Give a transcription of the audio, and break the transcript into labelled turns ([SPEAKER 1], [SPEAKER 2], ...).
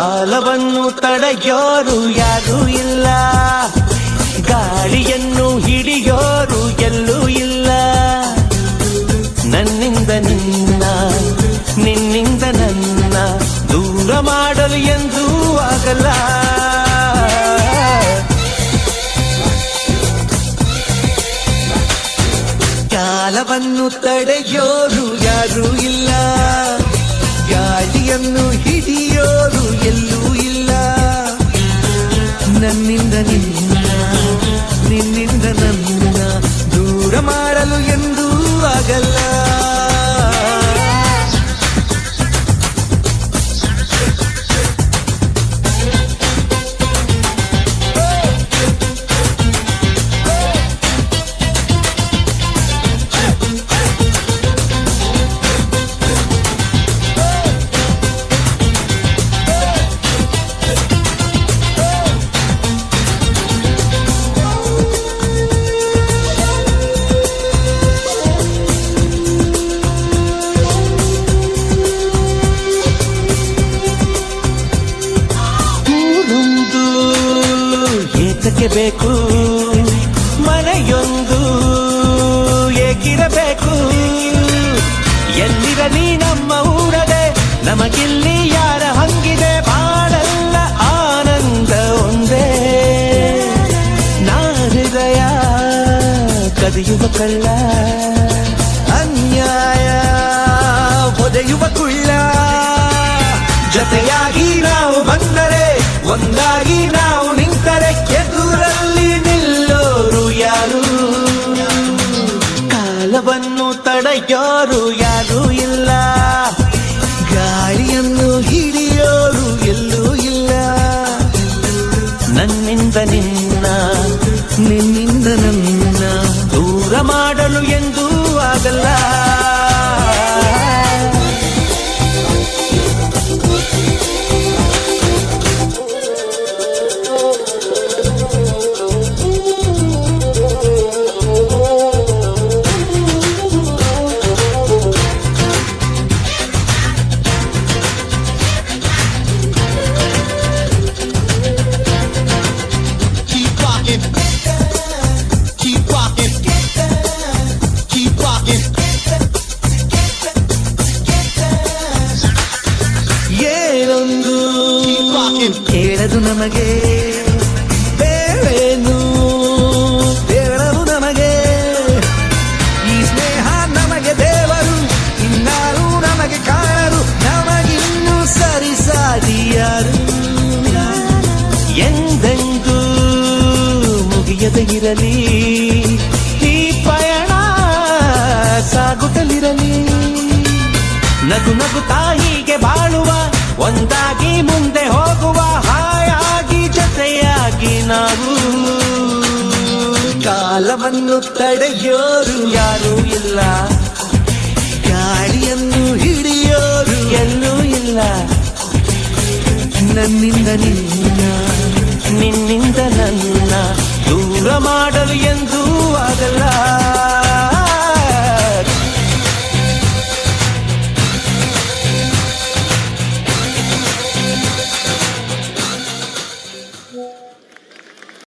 [SPEAKER 1] ಕಾಲವನ್ನು ತಡೆಯೋರು ಯಾರೂ ಇಲ್ಲ, ಗಾಳಿಯನ್ನು ಹಿಡಿಯೋರು ಎಲ್ಲೂ ಇಲ್ಲ. ನನ್ನಿಂದ ನಿನ್ನ, ನಿನ್ನಿಂದ ನನ್ನ ದೂರ ಮಾಡಲು ಎಂದೂ ಆಗಲ್ಲ. ಕಾಲವನ್ನು ತಡೆಯೋರು ಯಾರೂ ಇಲ್ಲ, ಗಾಳಿಯನ್ನು ಹಿಡಿಯೋರು ಎಲ್ಲೂ ಇಲ್ಲ. ನನ್ನಿಂದ ನಿನ್ನ, ನಿನ್ನಿಂದ ನನ್ನ ದೂರ ಮಾಡಲು ಎಂದೂ ಆಗಲ್ಲ. ಬೇಕು ಮನೆಯೊಂದು ಏಕಿರಬೇಕು, ಎಲ್ಲಿರಲಿ ನಮ್ಮ ಊರದೆ ನಮಗಿಲ್ಲಿ ಯಾರ ಹಂಗಿದೆ. ಬಾಳೆಲ್ಲ ಆನಂದ ಒಂದೇ, ನಾ ಹೃದಯ ಕದಿಯುವ ಕಳ್ಳ, ಅನ್ಯಾಯ ಒದೆಯುವ ಕುಳ್ಳ. ಜೊತೆಯಾಗಿ ನಾವು ಬಂದರೆ, ಒಂದಾಗಿ ನಾವು ನಿಂತರೆ ಎದುರಲ್ಲಿ ನಿಲ್ಲೋರು ಯಾರು. ಕಾಲವನ್ನು ತಡೆಯೋರು ಯಾರೂ ಇಲ್ಲ, ಗಾಳಿಯನ್ನು ಹಿಡಿಯೋರು ಎಲ್ಲೂ ಇಲ್ಲ. ನನ್ನಿಂದ ನಿನ್ನ, ನಿನ್ನಿಂದ ನನ್ನ ದೂರ ಮಾಡಲು ಎಂದೂ ಆಗಲ್ಲ. ಕೇಳದು ನಮಗೆ ಬೇರೇನು, ದೇವರು ನಮಗೆ ಈ ಸ್ನೇಹ, ನಮಗೆ ದೇವರು ಇನ್ನಾರು ನಮಗೆ ಕಾಣರು, ನಮಗಿನ್ನೂ ಸರಿಸಾದಿಯಾರು. ಎಂದೆಂದೂ ಮುಗಿಯದೆ ಇರಲಿ ಈ ಪಯಣ, ಸಾಗುತ್ತಲಿರಲಿ. ನಗು ನಗುತ್ತಾ ಹೀಗೆ ಬಾಳುವ, ಒಂದಾಗಿ ಮುಂದೆ ಹೋಗುವ, ಹಾಯಾಗಿ ಜೊತೆಯಾಗಿ ನಾವು. ಕಾಲವನ್ನು ತಡೆಯೋರು ಯಾರೂ ಇಲ್ಲ, ಗಾಳಿಯನ್ನು ಹಿಡಿಯೋರು ಎಲ್ಲೂ ಇಲ್ಲ. ನನ್ನಿಂದ ನಿನ್ನ, ನಿನ್ನಿಂದ ನನ್ನ ದೂರ ಮಾಡಲು ಎಂದು